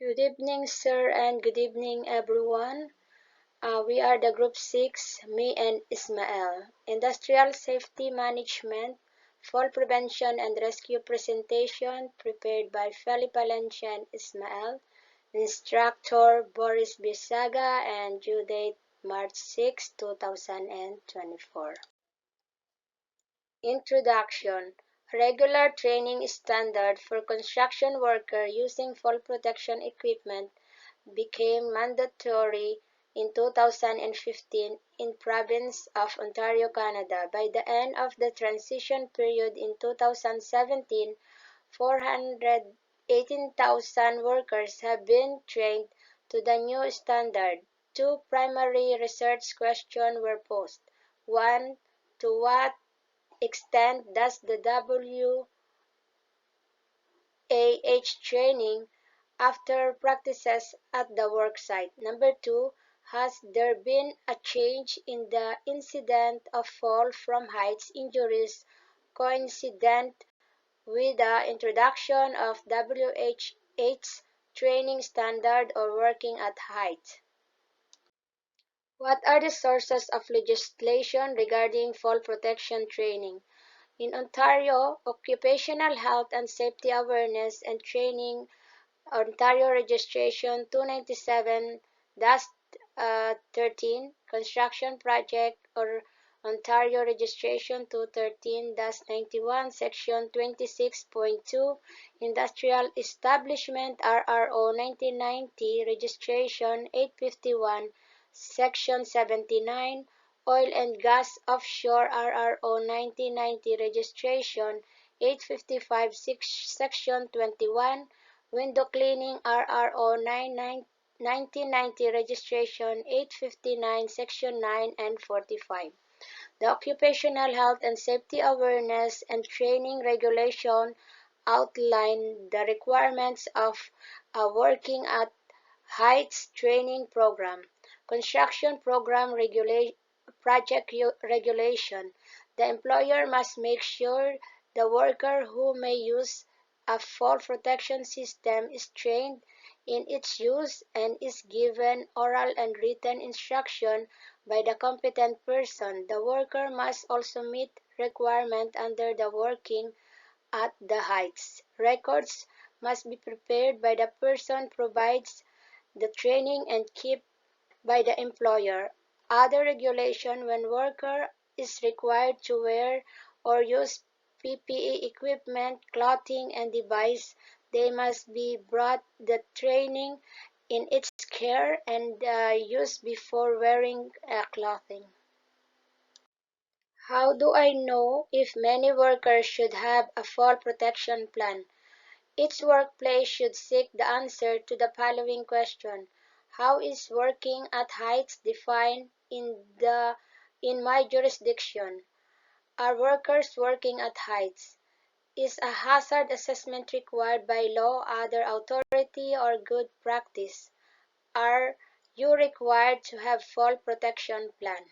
Good evening, sir, and good evening, everyone. We are the Group 6, me and Ismail. Industrial Safety Management, Fall Prevention and Rescue Presentation prepared by FELY Palencia and Ismail, Instructor Boris Bisaga, and due date March 6, 2024. Introduction. Regular training standard for construction worker using fall protection equipment became mandatory in 2015 in province of Ontario, Canada. By the end of the transition period in 2017, 418,000 workers have been trained to the new standard. Two primary research questions were posed. One, to what extent does the training after practices at the worksite? Number 2, has there been a change in the incidence of fall from heights injuries coincident with the introduction of WH's training standard or working at height? What are the sources of legislation regarding fall protection training? In Ontario, Occupational Health and Safety Awareness and Training, Ontario Registration 297-13, Construction Project, or Ontario Registration 213-91, Section 26.2, Industrial Establishment, RRO 1990, Registration 851, Section 79, Oil and Gas Offshore, RRO 1990, Registration 855, Section 21, Window Cleaning, RRO 1990, Registration 859, Section 9 and 45. The Occupational Health and Safety Awareness and Training Regulation outline the requirements of a working at heights training program. Construction program project regulation. The employer must make sure the worker who may use a fall protection system is trained in its use and is given oral and written instruction by the competent person. The worker must also meet requirements under the working at the heights. Records must be prepared by the person provides the training and kept by the employer. Other regulation: when worker is required to wear or use PPE equipment, clothing, and device, they must be brought the training in its care and used before wearing clothing. How do I know if many workers should have a fall protection plan? Each workplace should seek the answer to the following question. How is working at heights defined in my jurisdiction? Are workers working at heights? Is a hazard assessment required by law, other authority, or good practice? Are you required to have fall protection plan?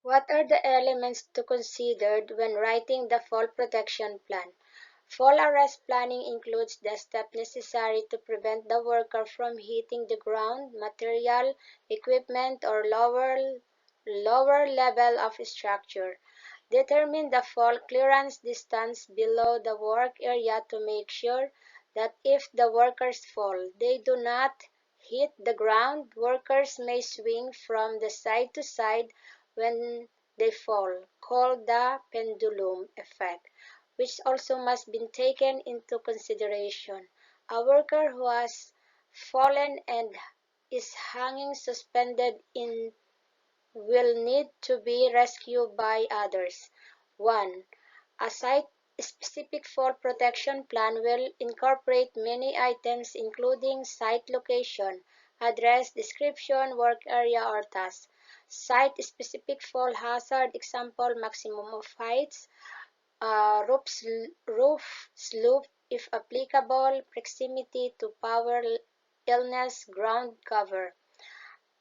What are the elements to consider when writing the fall protection plan? Fall arrest planning includes the steps necessary to prevent the worker from hitting the ground, material, equipment, or lower level of structure. Determine the fall clearance distance below the work area to make sure that if the workers fall, they do not hit the ground. Workers may swing from the side to side when they fall, called the pendulum effect, which also must be taken into consideration. A worker who has fallen and is hanging suspended in will need to be rescued by others. 1. A site-specific fall protection plan will incorporate many items including site location, address, description, work area, or task. Site-specific fall hazard example: maximum of heights, roof slope if applicable, proximity to power, illness, ground cover.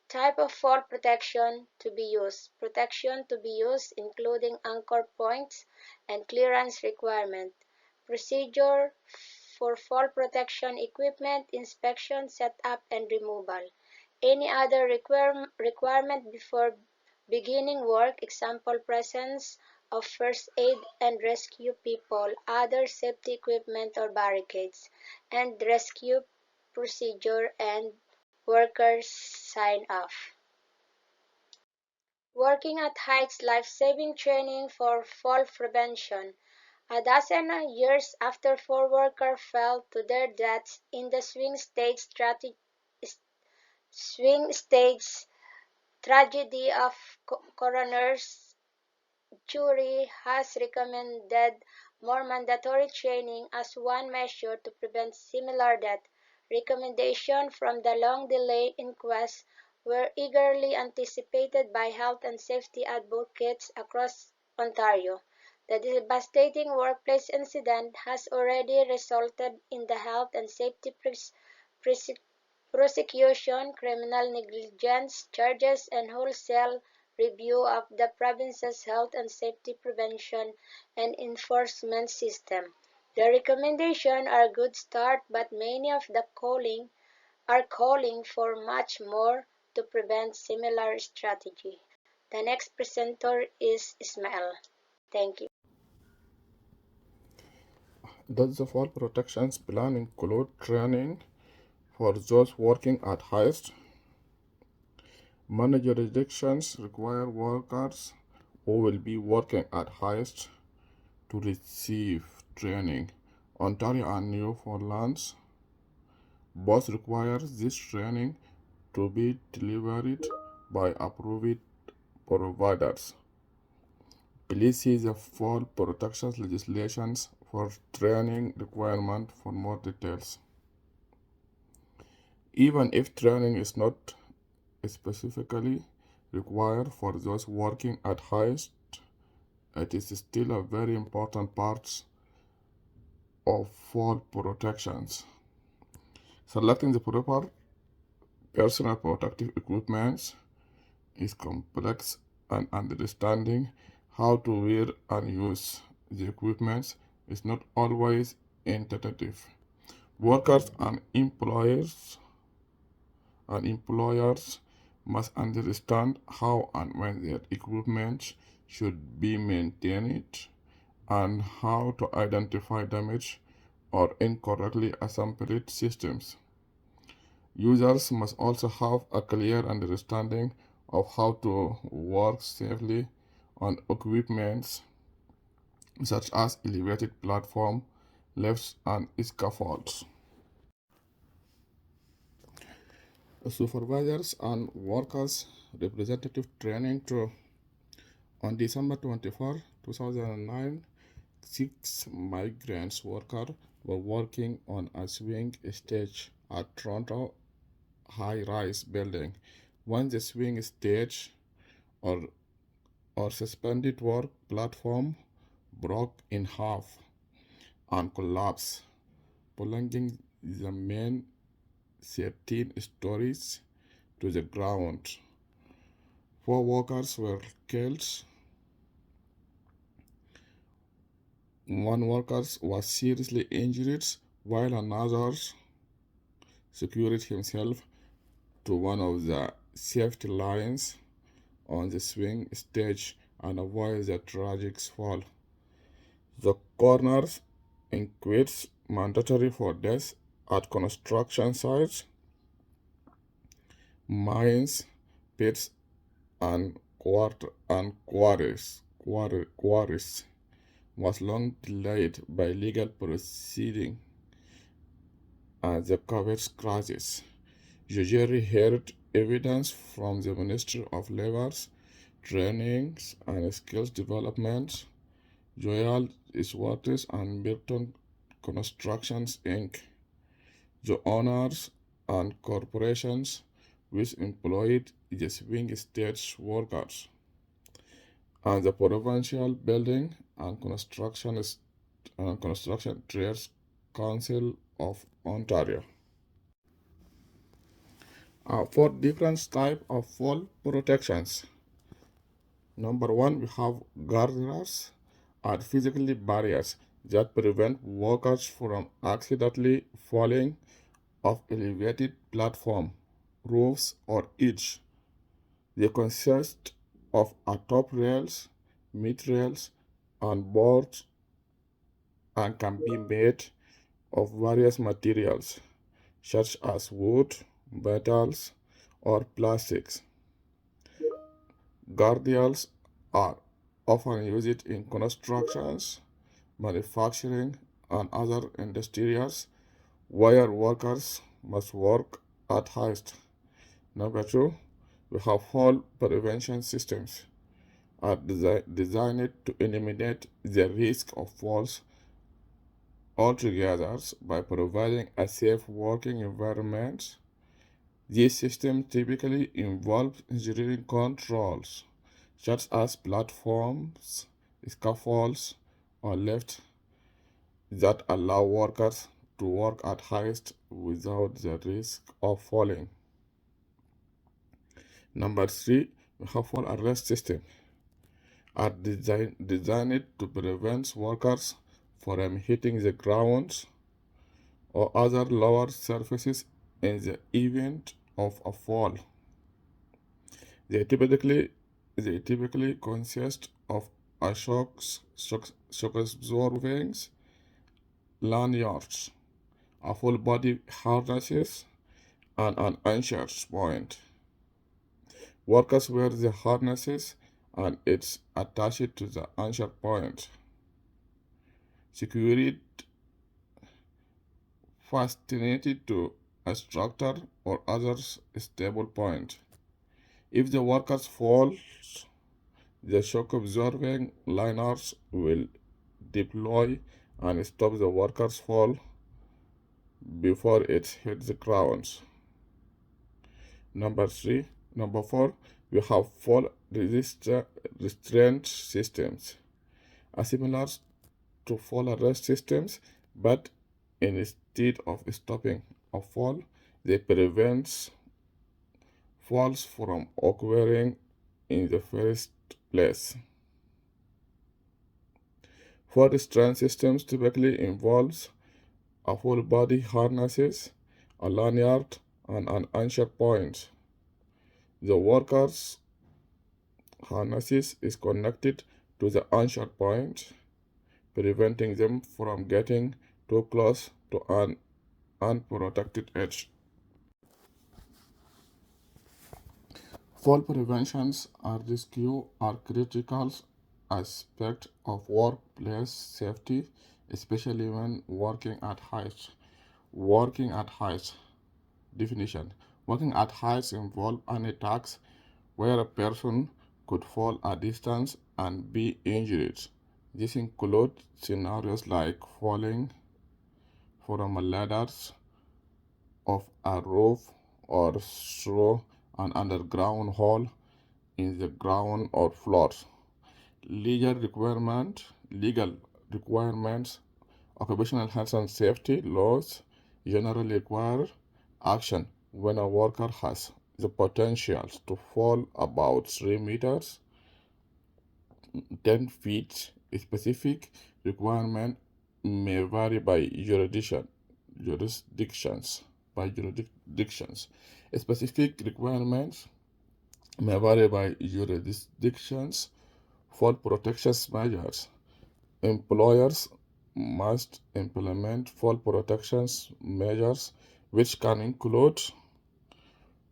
Type of fall protection to be used. Protection to be used including anchor points and clearance requirement. Procedure: for fall protection equipment inspection, setup, and removal. Any other requirement before beginning work, example presence of first aid and rescue people, other safety equipment or barricades, and rescue procedure and workers sign off. Working at heights life-saving training for fall prevention. A dozen years after four workers fell to their deaths in the swing stage tragedy of coroner's jury has recommended more mandatory training as one measure to prevent similar deaths. Recommendations from the long-delayed inquest were eagerly anticipated by health and safety advocates across Ontario. The devastating workplace incident has already resulted in the health and safety prosecution, criminal negligence charges, and wholesale review of the province's health and safety prevention and enforcement system. The recommendations are a good start, but many of the are calling for much more to prevent similar strategy. The next presenter is Ismail. Thank you. Does the fall protections plan include training for those working at heights? Many jurisdictions require workers who will be working at heights to receive training. Ontario and Newfoundland both require this training to be delivered by approved providers. Please see the fall protection legislations for training requirement for more details. Even if training is not specifically required for those working at heights, it is still a very important part of fall protections. Selecting the proper personal protective equipment is complex, and understanding how to wear and use the equipment is not always intuitive. Workers and employers must understand how and when their equipment should be maintained and how to identify damage or incorrectly assembled systems. Users must also have a clear understanding of how to work safely on equipment such as elevated platform, lifts, and scaffolds. Supervisors and workers representative training to on December 24, 2009, 6 migrants workers were working on a swing stage at Toronto high-rise building. When the swing stage or suspended work platform broke in half and collapsed, plunging the main 13 stories to the ground. 4 workers were killed. 1 worker was seriously injured, while another secured himself to one of the safety lines on the swing stage and avoided the tragic fall. The coroner's inquest mandatory for deaths at construction sites, mines, pits, and quarries was long delayed by legal proceeding and the covered crashes. The jury heard evidence from the Ministry of Labor's Training and Skills Development, Joel Iswatis and Milton Constructions Inc., the owners and corporations which employed the swing stage workers, and the Provincial Building and Construction Trades Council of Ontario. 4 different types of fall protections. Number 1, we have guardrails and physical barriers. that prevent workers from accidentally falling off elevated platform, roofs, or edge. They consist of a top rails, mid rails, and boards and can be made of various materials such as wood, metals, or plastics. Guardrails are often used in constructions, manufacturing, and other industries where workers must work at height. Number two, we have fall prevention systems are designed to eliminate the risk of falls altogether by providing a safe working environment. These systems typically involve engineering controls such as platforms, scaffolds, or lifts that allow workers to work at height without the risk of falling. Number three, we have fall arrest system are designed to prevent workers from hitting the ground or other lower surfaces in the event of a fall. They typically they typically consist of a shock absorbing lanyards, a full body harnesses, and an anchor point. Workers wear the harnesses and it's attached to the anchor point, secured fastened to a structure or other stable point. If the workers fall, the shock absorbing liners will deploy and stop the workers' fall before it hits the ground. Number four, we have fall restraint systems, are similar to fall arrest systems, but instead of stopping a fall, they prevent falls from occurring in the first place. Fall restraint systems typically involves a full body harnesses, a lanyard, and an anchor point. The worker's harnesses is connected to the anchor point, preventing them from getting too close to an unprotected edge. Fall preventions are critical aspect of workplace safety, especially when working at height. Working at height definition. Working at heights involve any task where a person could fall a distance and be injured. This includes scenarios like falling from a ladder, off a roof, or through an underground hole in the ground or floor. Legal requirements, occupational health and safety laws generally require action when a worker has the potential to fall about 3 meters, 10 feet. Specific requirement may vary by jurisdictions. Specific requirements may vary by jurisdictions. Fall protection measures. Employers must implement fall protection measures, which can include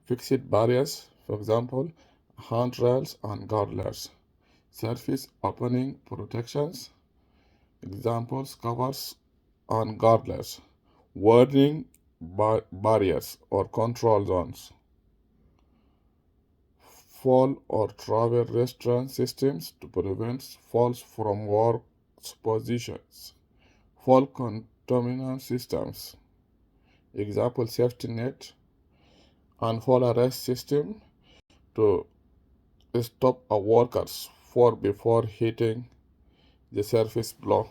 fixed barriers, for example, handrails and guardrails, surface opening protections, examples, covers and guardrails, warning barriers or control zones, fall or travel restraint systems to prevent falls from work positions, fall containment systems, example safety net, and fall arrest system to stop a worker's fall before hitting the surface below.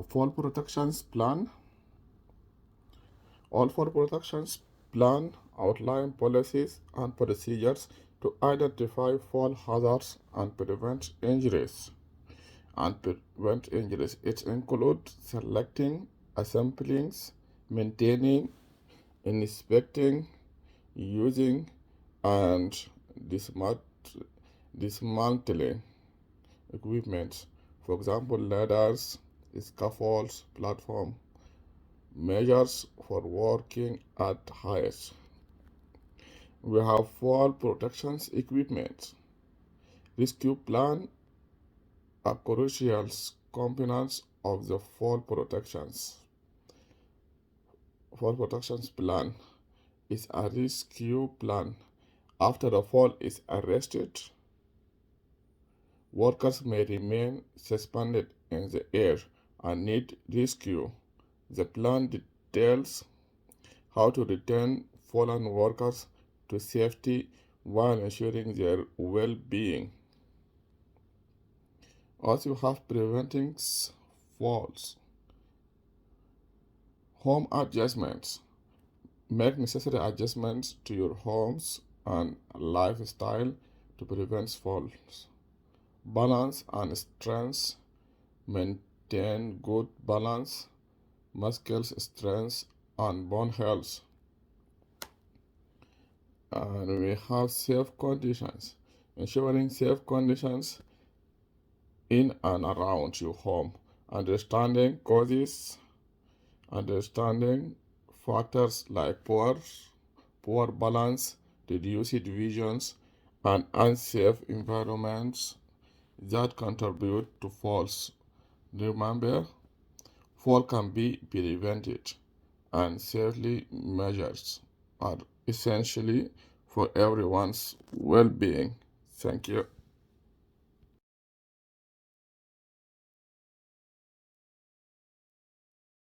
Fall protections plan. All fall protections plan outline policies and procedures to identify fall hazards and prevent injuries. and prevent injuries. It includes selecting, assembling, maintaining, inspecting, using, and dismantling equipment. For example, ladders, scaffolds, platform. Measures for working at heights. We have fall protection equipment. Rescue plan are crucial components of the fall protections plan is a rescue plan. After the fall is arrested, workers may remain suspended in the air and need rescue. The plan details how to return fallen workers to safety while ensuring their well-being. Also, you have preventing falls. Home adjustments. Make necessary adjustments to your homes and lifestyle to prevent falls. Balance and strength. Maintain good balance, muscles strength, and bone health. And we have safe conditions. Ensuring safe conditions in and around your home. Understanding causes, understanding factors like poor balance, reduced visions, and unsafe environments that contribute to falls. Remember, fall can be prevented, and safely measures are essentially for everyone's well-being. Thank you.